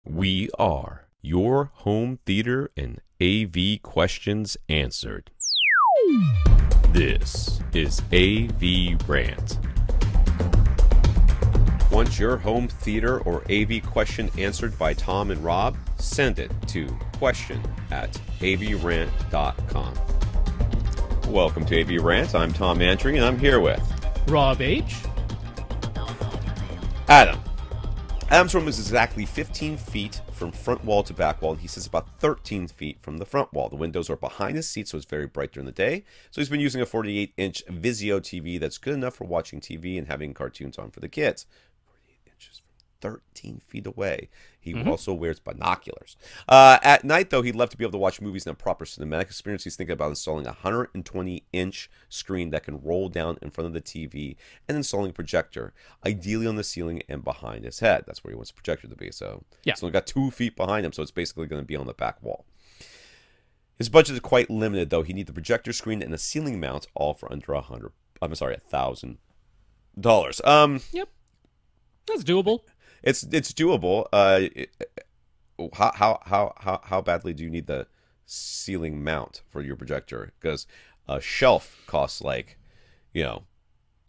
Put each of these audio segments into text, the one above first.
We are your home theater and AV questions answered. This is AVRant. Want your home theater or AV question answered by Tom and Rob? Send it to question@avrant.com. Welcome to AVRant. I'm Tom Andry, and I'm here with Rob H. Adam. Adam's room is exactly 15 feet from front wall to back wall, and he sits about 13 feet from the front wall. The windows are behind his seat, so it's very bright during the day. So he's been using a 48-inch Vizio TV that's good enough for watching TV and having cartoons on for the kids. 48 inches from 13 feet away. He also wears binoculars. At night, though, he'd love to be able to watch movies in a proper cinematic experience. He's thinking about installing a 120-inch screen that can roll down in front of the TV and installing a projector, ideally on the ceiling and behind his head. That's where he wants the projector to be. So It's only got 2 feet behind him, so it's basically going to be on the back wall. His budget is quite limited, though. He needs the projector screen and a ceiling mount, all for under $1,000. Yep, that's doable. It's doable. How badly do you need the ceiling mount for your projector? Because a shelf costs $20. Oh,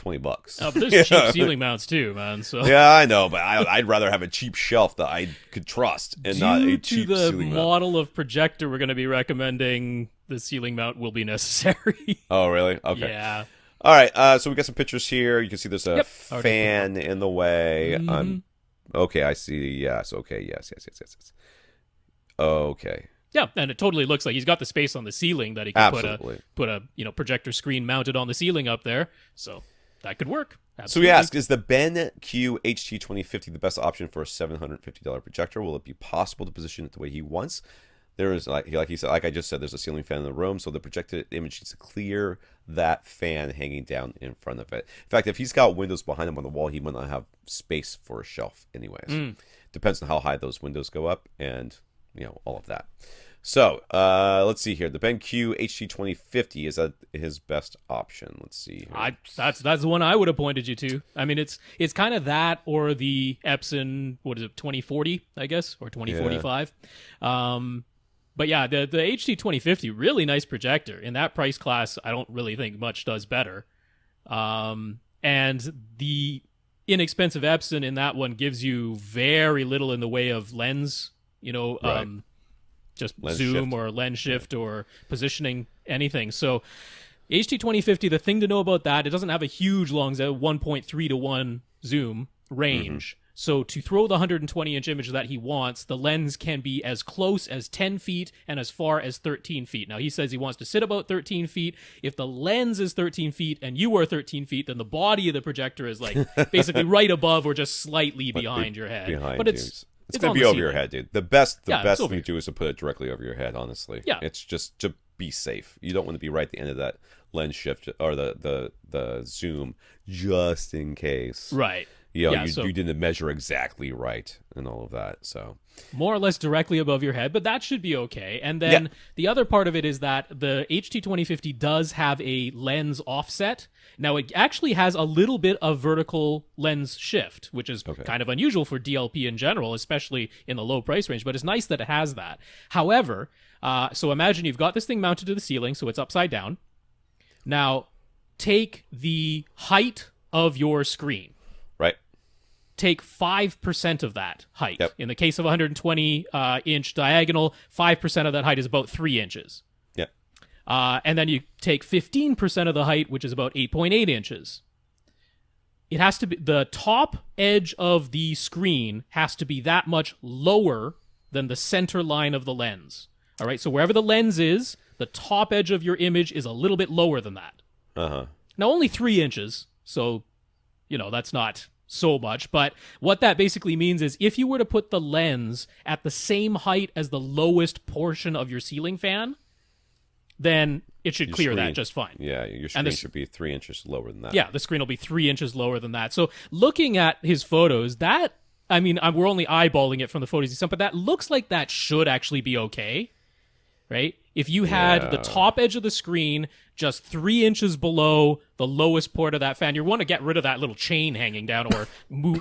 but there's cheap ceiling mounts too, man. So yeah, I know, but I'd rather have a cheap shelf that I could trust and not a cheap due to the ceiling model of projector we're going to be recommending, the ceiling mount will be necessary. Oh, really? Okay. Yeah. All right. So we got some pictures here. You can see there's a fan in the way. Okay, I see. Yes. Okay. Yes. Okay. Yeah, and it totally looks like he's got the space on the ceiling that he can put a projector screen mounted on the ceiling up there. So that could work. Absolutely. So we ask, is the BenQ HT2050 the best option for a $750 projector? Will it be possible to position it the way he wants? There is, like he said, like I just said, there's a ceiling fan in the room, so the projected image needs to clear that fan hanging down in front of it. In fact, if he's got windows behind him on the wall, he might not have space for a shelf anyways. Depends on how high those windows go up and, all of that. So, let's see here. The BenQ HT2050, is that his best option? Let's see here. That's the one I would have pointed you to. I mean, it's kind of that or the Epson, 2040, I guess, or 2045. Yeah. But yeah, the HT2050, really nice projector. In that price class, I don't really think much does better. And the inexpensive Epson in that one gives you very little in the way of lens, right. Just lens zoom shift. or lens shift or positioning, anything. So HT2050, the thing to know about that, it doesn't have a huge long 1.3 to 1 zoom range. So to throw the 120-inch image that he wants, the lens can be as close as 10 feet and as far as 13 feet. Now, he says he wants to sit about 13 feet. If the lens is 13 feet and you are 13 feet, then the body of the projector is basically right above or just slightly behind your head. But it's going to be over your head, dude. The best thing to do is to put it directly over your head, honestly. Yeah. It's just to be safe. You don't want to be right at the end of that lens shift or the zoom, just in case. Right. You didn't measure exactly right and all of that. So more or less directly above your head, but that should be okay. And then the other part of it is that the HT2050 does have a lens offset. Now, it actually has a little bit of vertical lens shift, which is kind of unusual for DLP in general, especially in the low price range, but it's nice that it has that. However, so imagine you've got this thing mounted to the ceiling, so it's upside down. Now, take the height of your screen. Right. Take 5% of that height. Yep. In the case of 120-inch diagonal, 5% of that height is about 3 inches. Yeah. And then you take 15% of the height, which is about 8.8 inches. It has to be, the top edge of the screen has to be that much lower than the center line of the lens. All right, so wherever the lens is, the top edge of your image is a little bit lower than that. Now, only 3 inches, so that's not so much, but what that basically means is if you were to put the lens at the same height as the lowest portion of your ceiling fan, then it should clear that just fine. Yeah, your screen should be 3 inches lower than that. Yeah, the screen will be 3 inches lower than that. So looking at his photos, we're only eyeballing it from the photos he sent, but that looks like that should actually be okay, right? If you had the top edge of the screen just 3 inches below the lowest port of that fan, you want to get rid of that little chain hanging down or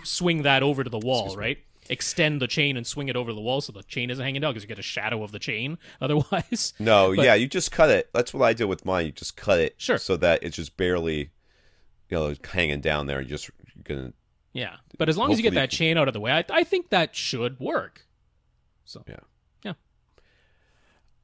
swing that over to the wall, right? extend the chain and swing it over the wall so the chain isn't hanging down because you get a shadow of the chain otherwise. No, But- yeah, you just cut it. That's what I did with mine. You just cut it Sure. so that it's just barely, hanging down there. You're gonna. Yeah, but as long as you get Hopefully that chain out of the way, I think that should work. So Yeah. Yeah.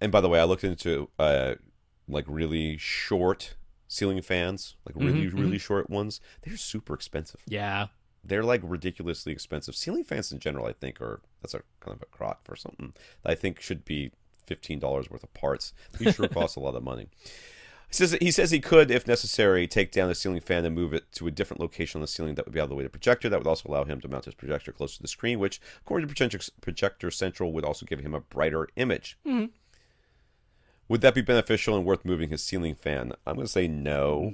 And by the way, I looked into like really short ceiling fans, like really short ones. They're super expensive. Yeah. They're like ridiculously expensive. Ceiling fans in general, I think, that's a kind of a crock for something that I think should be $15 worth of parts. They sure cost a lot of money. He says he could, if necessary, take down the ceiling fan and move it to a different location on the ceiling that would be out of the way of the projector. That would also allow him to mount his projector close to the screen, which, according to Projector Central, would also give him a brighter image. Mhm. Would that be beneficial and worth moving his ceiling fan? I'm going to say no.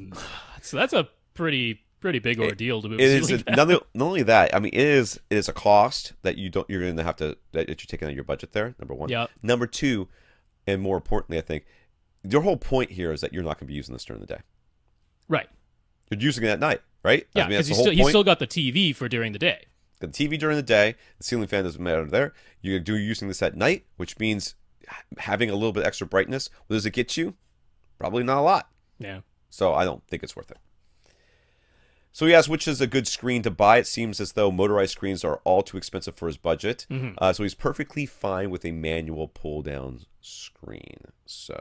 So that's a pretty big ordeal to move. It a is ceiling fan. not only that. I mean, it is a cost that you're going to have to that you're taking out of your budget there. Number one. Yep. Number two, and more importantly, I think your whole point here is that you're not going to be using this during the day. Right. You're using it at night, right? Yeah, I mean, because that's the whole he's point. still got the TV for during the day. Got the TV during the day. The ceiling fan doesn't matter there. You're using this at night, which means having a little bit extra brightness. What does it get you? Probably not a lot. Yeah. So I don't think it's worth it. So he asked, which is a good screen to buy? It seems as though motorized screens are all too expensive for his budget. So he's perfectly fine with a manual pull-down screen. So,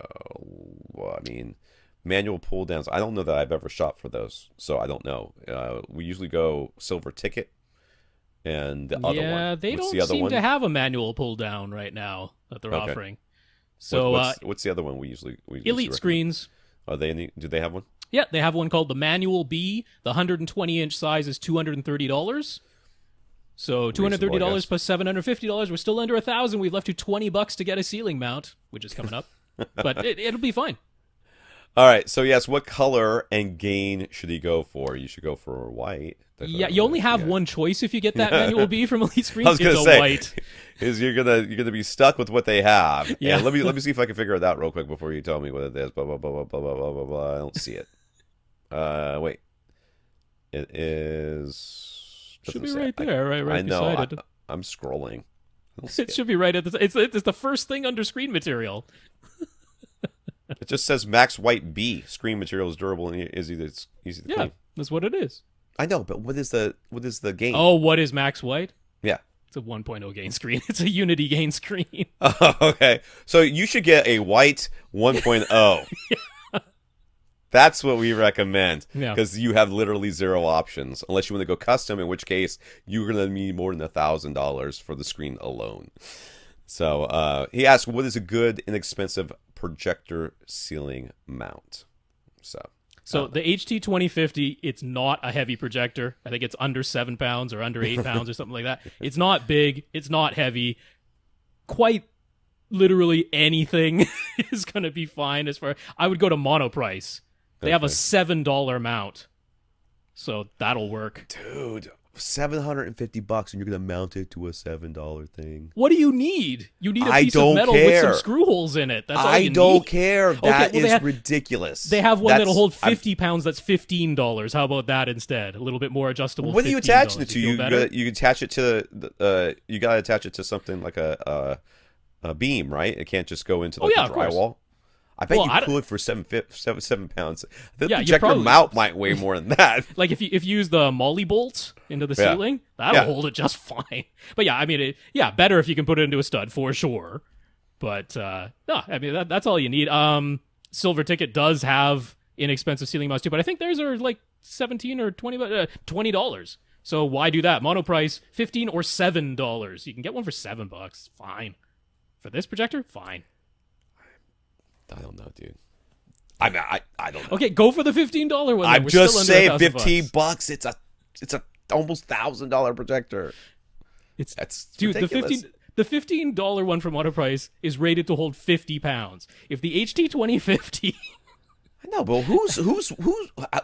I mean, manual pull-downs. I don't know that I've ever shopped for those. So I don't know. We usually go Silver Ticket and the other one. Yeah, they What's don't the other seem one? to have a manual pull down right now that they're Okay. offering. So what's the other one we usually Elite recommend? screens. Are they do they have one? Yeah, they have one called the Manual B. The 120-inch size is $230. So $230 Reasonable, I guess. plus $750. We're still under $1,000. We've left you $20 to get a ceiling mount, which is coming up. But it'll be fine. All right. So yes, what color and gain should he go for? You should go for white. Yeah, you only have one choice if you get that Manual B from Elite Screens. I was going it's to a say, white. is you're gonna be stuck with what they have. Yeah. And let me see if I can figure it out real quick before you tell me what it is. Blah blah blah blah blah blah blah blah blah. I don't see it. Wait. It is. Should doesn't be say. right there, right I know. beside it. I'm scrolling. I don't see It should be right at the. It's the first thing under screen material. It just says Max White B. Screen material is durable and easy to Yeah, clean. that's what it is. I know, but what is the gain? Oh, what is Max White? Yeah. It's a 1.0 gain screen. It's a Unity gain screen. Oh, okay. So you should get a white 1.0. That's what we recommend. Yeah. Because you have literally zero options. Unless you want to go custom, in which case you're going to need more than $1,000 for the screen alone. So he asked, what is a good, inexpensive projector ceiling mount? So the HT2050, it's not a heavy projector. I think it's under 7 pounds or under 8 pounds or something like that. It's not big. It's not heavy. Quite literally anything is going to be fine. I would go to Monoprice. They have a $7 mount. So that'll work. Dude, $750 and you're going to mount it to a $7 thing. What do you need? You need a I piece of don't metal with care. some screw holes in it. That's all I you don't need. care. That well, is ridiculous. They have one that'll hold I'm- 50 pounds. That's $15. How about that instead? A little bit more adjustable. What are you $15. attaching it to? feel better? You attach it to you got to attach it to something like a beam, right? It can't just go into like yeah, the of course. drywall. I bet Well, you I don't- could for 7 pounds. The Yeah, you projector probably- mount might weigh more than that. Like if you use the molly bolts into the Yeah. ceiling, that'll Yeah. hold it just fine. But yeah, I mean, better if you can put it into a stud for sure. But no, I mean that's all you need. Silver Ticket does have inexpensive ceiling mounts too, but I think theirs are like $17 or $20. So why do that? Monoprice $15 or $7. You can get one for $7. Fine. For this projector, fine. I don't know, dude. I don't know. Okay, go for the $15 one. then. I'm We're just still under saying, $1,000. $15. It's a almost $1,000 projector. That's Dude, ridiculous. the $15 one from Monoprice is rated to hold 50 pounds. If the HT2050, I know, but who's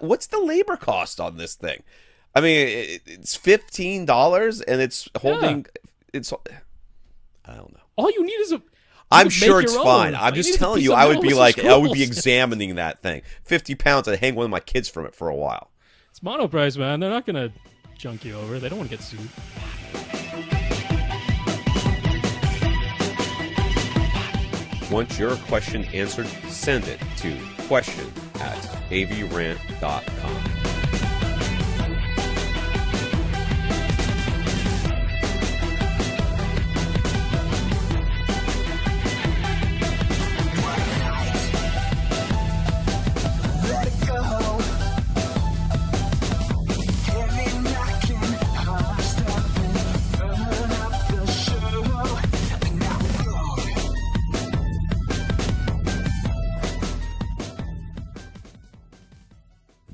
what's the labor cost on this thing? I mean, it's $15 and it's holding. It's. I don't know. all you need is a. I'm make sure it's your fine. own. I'm All you just need is a telling piece you, of I metal would be with like, some I would be screws. examining that thing. 50 pounds, I'd hang one of my kids from it for a while. It's Monoprice, man. They're not gonna junk you over. They don't want to get sued. Want your question answered? Send it to question@avrant.com.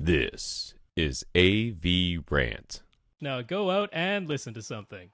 This is AVRant. Now go out and listen to something.